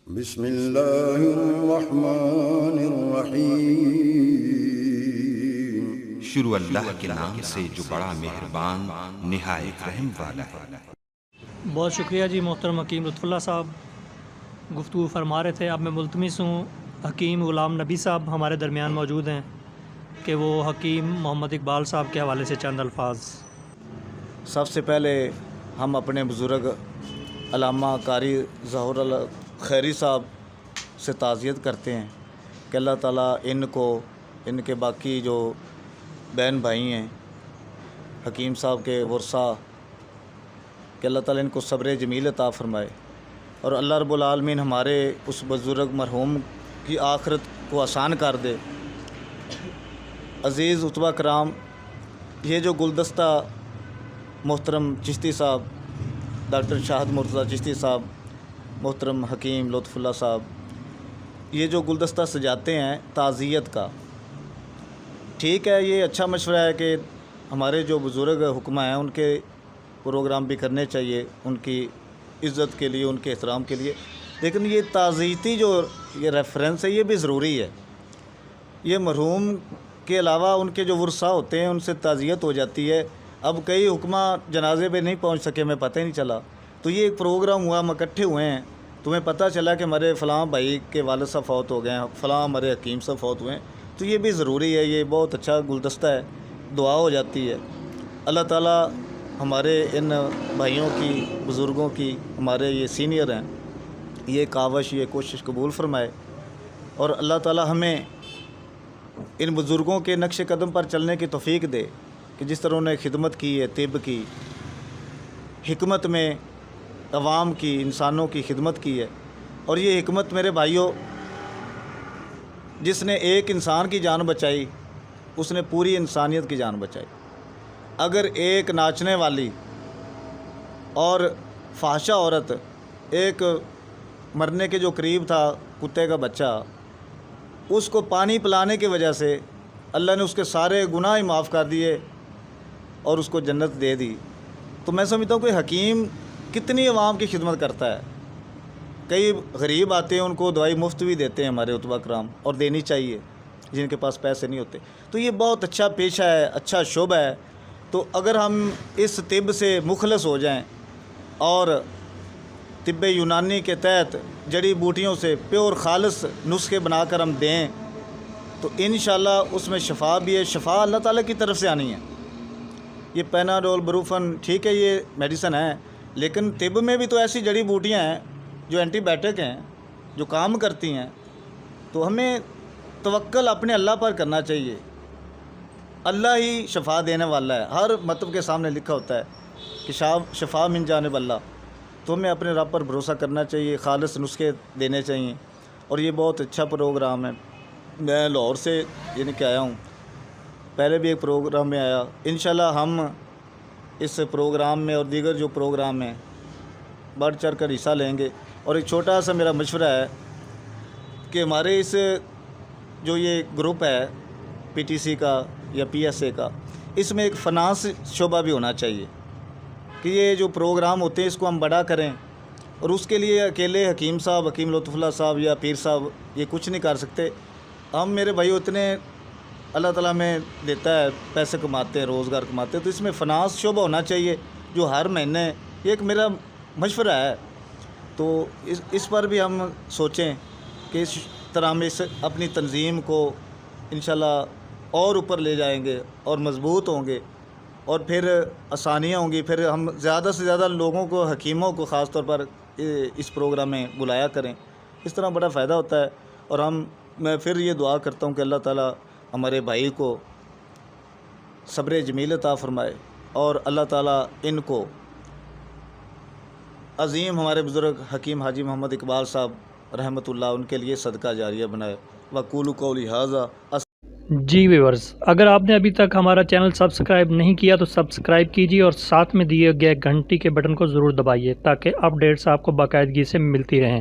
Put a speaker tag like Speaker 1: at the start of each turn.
Speaker 1: بسم اللہ الرحمن الرحیم۔
Speaker 2: شروع اللہ کے نام سے جو بڑا مہربان نہایت رحم والا ہے۔
Speaker 3: بہت شکریہ جی محترم حکیم لطف اللہ صاحب گفتگو فرما رہے تھے۔ اب میں ملتمس ہوں حکیم غلام نبی صاحب ہمارے درمیان موجود ہیں کہ وہ حکیم محمد اقبال صاحب کے حوالے سے چند الفاظ۔
Speaker 4: سب سے پہلے ہم اپنے بزرگ علامہ قاری ظہور خیری صاحب سے تعزیت کرتے ہیں کہ اللہ تعالیٰ ان کو، ان کے باقی جو بہن بھائی ہیں حکیم صاحب کے ورثہ، کہ اللہ تعالیٰ ان کو صبر جمیل عطا فرمائے، اور اللہ رب العالمین ہمارے اس بزرگ مرحوم کی آخرت کو آسان کر دے۔ عزیز خطبہ کرام، یہ جو گلدستہ محترم چشتی صاحب، ڈاکٹر شاہد مرتضیٰ چشتی صاحب، محترم حکیم لطف اللہ صاحب، یہ جو گلدستہ سجاتے ہیں تعزیت کا، ٹھیک ہے، یہ اچھا مشورہ ہے کہ ہمارے جو بزرگ حکمہ ہیں ان کے پروگرام بھی کرنے چاہیے، ان کی عزت کے لیے، ان کے احترام کے لیے، لیکن یہ تعزیتی جو یہ ریفرنس ہے یہ بھی ضروری ہے۔ یہ مرحوم کے علاوہ ان کے جو ورثہ ہوتے ہیں ان سے تعزیت ہو جاتی ہے۔ اب کئی حکمہ جنازے پہ نہیں پہنچ سکے، میں پتہ ہی نہیں چلا، تو یہ ایک پروگرام ہوا، ہم اکٹھے ہوئے ہیں، تمہیں پتہ چلا کہ ہمارے فلاں بھائی کے والد صاحب فوت ہو گئے ہیں، فلاں ہمارے حکیم صاحب فوت ہوئے ہیں، تو یہ بھی ضروری ہے۔ یہ بہت اچھا گلدستہ ہے، دعا ہو جاتی ہے۔ اللہ تعالیٰ ہمارے ان بھائیوں کی، بزرگوں کی، ہمارے یہ سینئر ہیں، یہ کاوش، یہ کوشش قبول فرمائے، اور اللہ تعالیٰ ہمیں ان بزرگوں کے نقش قدم پر چلنے کی توفیق دے کہ جس طرح انہوں نے خدمت کی ہے، طب کی، حکمت میں عوام کی، انسانوں کی خدمت کی ہے، اور یہ حکمت میرے بھائیوں، جس نے ایک انسان کی جان بچائی اس نے پوری انسانیت کی جان بچائی۔ اگر ایک ناچنے والی اور فحشہ عورت، ایک مرنے کے جو قریب تھا کتے کا بچہ، اس کو پانی پلانے کی وجہ سے اللہ نے اس کے سارے گناہ ہی معاف کر دیے اور اس کو جنت دے دی، تو میں سمجھتا ہوں کہ حکیم کتنی عوام کی خدمت کرتا ہے۔ کئی غریب آتے ہیں، ان کو دوائی مفت بھی دیتے ہیں ہمارے خطبہ کرام، اور دینی چاہیے جن کے پاس پیسے نہیں ہوتے، تو یہ بہت اچھا پیشہ ہے، اچھا شعبہ ہے۔ تو اگر ہم اس طب سے مخلص ہو جائیں اور طب یونانی کے تحت جڑی بوٹیوں سے پیور خالص نسخے بنا کر ہم دیں تو انشاءاللہ اس میں شفا بھی ہے۔ شفا اللہ تعالیٰ کی طرف سے آنی ہے۔ یہ پیناڈول، بروفن، ٹھیک ہے یہ میڈیسن ہے، لیکن طب میں بھی تو ایسی جڑی بوٹیاں ہیں جو اینٹی بائیوٹک ہیں، جو کام کرتی ہیں، تو ہمیں توکل اپنے اللہ پر کرنا چاہیے۔ اللہ ہی شفا دینے والا ہے، ہر مطلب کے سامنے لکھا ہوتا ہے کہ شفا من جانب اللہ، تو ہمیں اپنے رب پر بھروسہ کرنا چاہیے، خالص نسخے دینے چاہیے، اور یہ بہت اچھا پروگرام ہے۔ میں لاہور سے یعنی کہ آیا ہوں، پہلے بھی ایک پروگرام میں آیا، انشاءاللہ ہم اس پروگرام میں اور دیگر جو پروگرام ہیں بڑھ چڑھ کر حصہ لیں گے۔ اور ایک چھوٹا سا میرا مشورہ ہے کہ ہمارے اس جو یہ گروپ ہے پی ٹی سی کا یا پی ایس اے کا، اس میں ایک فنانس شعبہ بھی ہونا چاہیے کہ یہ جو پروگرام ہوتے ہیں اس کو ہم بڑا کریں، اور اس کے لیے اکیلے حکیم صاحب، حکیم لطف اللہ صاحب یا پیر صاحب یہ کچھ نہیں کر سکتے۔ ہم میرے بھائی اتنے اللہ تعالیٰ میں دیتا ہے، پیسے کماتے ہیں، روزگار کماتے ہیں، تو اس میں فنانس شعبہ ہونا چاہیے جو ہر مہینے، یہ ایک میرا مشورہ ہے، تو اس پر بھی ہم سوچیں کہ اس طرح ہم اپنی تنظیم کو انشاءاللہ اور اوپر لے جائیں گے اور مضبوط ہوں گے، اور پھر آسانیاں ہوں گی، پھر ہم زیادہ سے زیادہ لوگوں کو، حکیموں کو خاص طور پر اس پروگرام میں بلایا کریں، اس طرح بڑا فائدہ ہوتا ہے۔ اور میں پھر یہ دعا کرتا ہوں کہ اللہ تعالیٰ ہمارے بھائی کو صبر جمیل عطا فرمائے، اور اللہ تعالیٰ ان کو عظیم ہمارے بزرگ حکیم حاجی محمد اقبال صاحب رحمۃ اللہ ان کے لیے صدقہ جاریہ بنائے۔ وقولوا قولی ھذا۔
Speaker 3: جی ویورز، اگر آپ نے ابھی تک ہمارا چینل سبسکرائب نہیں کیا تو سبسکرائب کیجیے، اور ساتھ میں دیے گئے گھنٹی کے بٹن کو ضرور دبائیے تاکہ اپڈیٹس آپ کو باقاعدگی سے ملتی رہیں۔